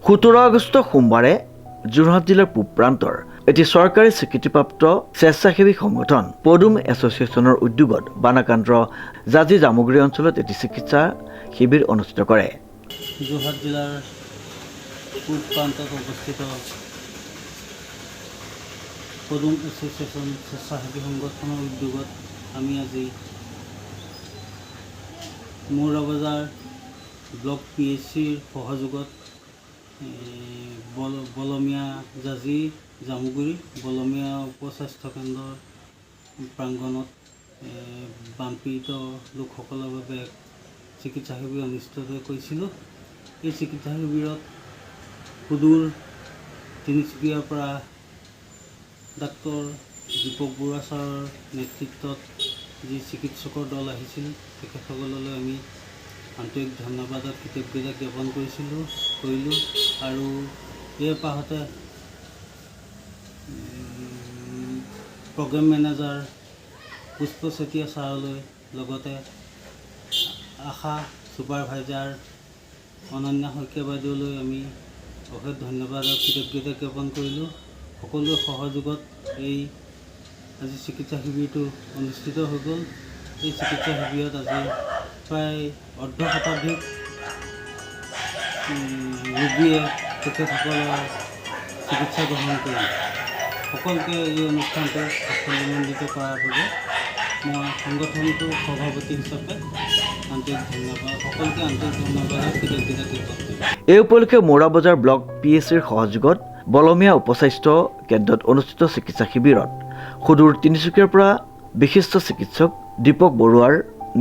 17 আগষ্ট সোমবাৰে যোৰহাট জিলাৰ পূব প্ৰান্তৰ এটি চৰকাৰী স্বীকৃতিপ্ৰাপ্ত স্বেচ্ছাসেৱী সংগঠন পদুম এছ'চিয়েশ্যনৰ উদ্যোগত বানাকান্দ্ৰ জাজি জামুগুৰি অঞ্চলত এটি চিকিৎসা শিবিৰ অনুষ্ঠিত কৰে। যোৰহাট জিলাৰ পূব প্ৰান্তত অৱস্থিত পদুম এছ'চিয়েশ্যন স্বেচ্ছাসেৱী সংগঠনৰ উদ্যোগত আমি আজি মৌৰাবজাৰ ব্লক PHCৰ সহযোগত বলমীয়া জাজি জামুগুৰি বলমীয়া উপস্বাস্থ্য কেন্দ্ৰৰ প্ৰাংগণত বানপীড়িত লোকসকলৰ বাবে চিকিৎসা শিবিৰ অনুষ্ঠিত কৰিছিলোঁ। এই চিকিৎসা শিবিৰত সুদূৰ তিনিচুকীয়াৰ পৰা ডাক্তৰ দীপক বৰুৱা ছাৰৰ নেতৃত্বত যি চিকিৎসকৰ দল আহিছিল তেখেতসকললৈ আমি আন্তৰিক ধন্যবাদ আৰু কৃতজ্ঞতা জ্ঞাপন কৰিলোঁ আৰু এই পাহতে প্ৰগ্ৰেম মেনেজাৰ পুষ্প চেতিয়া ছাৰলৈ লগতে আশা ছুপাৰভাইজাৰ অনন্যা শইকীয়া বাইদেউলৈ আমি অশেষ ধন্যবাদ আৰু কৃতজ্ঞতা জ্ঞাপন কৰিলোঁ। সকলোৰে সহযোগত এই আজি চিকিৎসা শিবিৰটো অনুষ্ঠিত হৈ গ'ল। এই চিকিৎসা শিবিৰত আজি প্ৰায় অৰ্ধ শতাধিক ৰোগীয়ে তেখেতসকলৰ চিকিৎসা গ্ৰহণ কৰিলে। সকলোকে এই অনুষ্ঠানটো সাফল্যমণ্ডিত কৰাৰ বাবে মই সংগঠনটোৰ সভাপতি হিচাপে সকলোকে আন্তৰিক ধন্যবাদ আৰু কৃতজ্ঞতা জ্ঞাপন কৰিলোঁ। এই উপলক্ষে মৌৰাবজাৰ ব্লক PHCৰ সহযোগত বলমীয়া উপস্বাস্থ্য কেন্দ্ৰত অনুষ্ঠিত চিকিৎসা শিবিৰত সুদূৰ তিনিচুকীয়াৰ পৰা বিশিষ্ট চিকিৎসক দীপক বৰুৱাৰ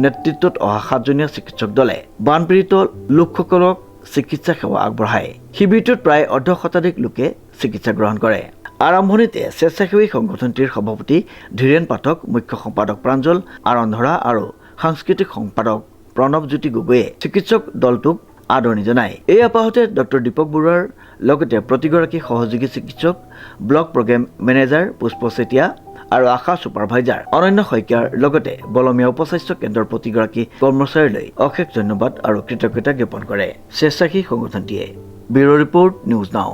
নেতৃত্বত অহা 7জনীয়া চিকিৎসক দলে বানপীড়িত লোকসকলক চিকিৎসা সেৱা আগবঢ়ায়। শিবিৰটোত প্ৰায় অৰ্ধ শতাধিক লোকে চিকিৎসা গ্ৰহণ কৰে। আৰম্ভণিতে স্বেচ্ছাসেৱী সংগঠনটিৰ সভাপতি ধীৰেন পাঠক, মুখ্য সম্পাদক প্ৰাঞ্জল আৰন্ধৰা আৰু সাংস্কৃতিক সম্পাদক প্ৰণৱজ্যোতি গগৈয়ে চিকিৎসক দলটোক আদৰণি জনায়। এই আপাহতে ডক্টৰ দীপক বৰুৱাৰ লগতে প্ৰতিগৰাকী সহযোগী চিকিৎসক, ব্লক প্ৰগ্ৰেম মেনেজাৰ পুষ্প চেতিয়া আৰু আশা ছুপাৰভাইজাৰ অনন্য শইকীয়াৰ লগতে বলমীয়া উপস্বাস্থ্য কেন্দ্ৰৰ প্ৰতিগৰাকী কৰ্মচাৰীলৈ অশেষ ধন্যবাদ আৰু কৃতজ্ঞতা জ্ঞাপন কৰে স্বেচ্ছাসেৱী সংগঠনটিয়ে। Bureau' report, news now.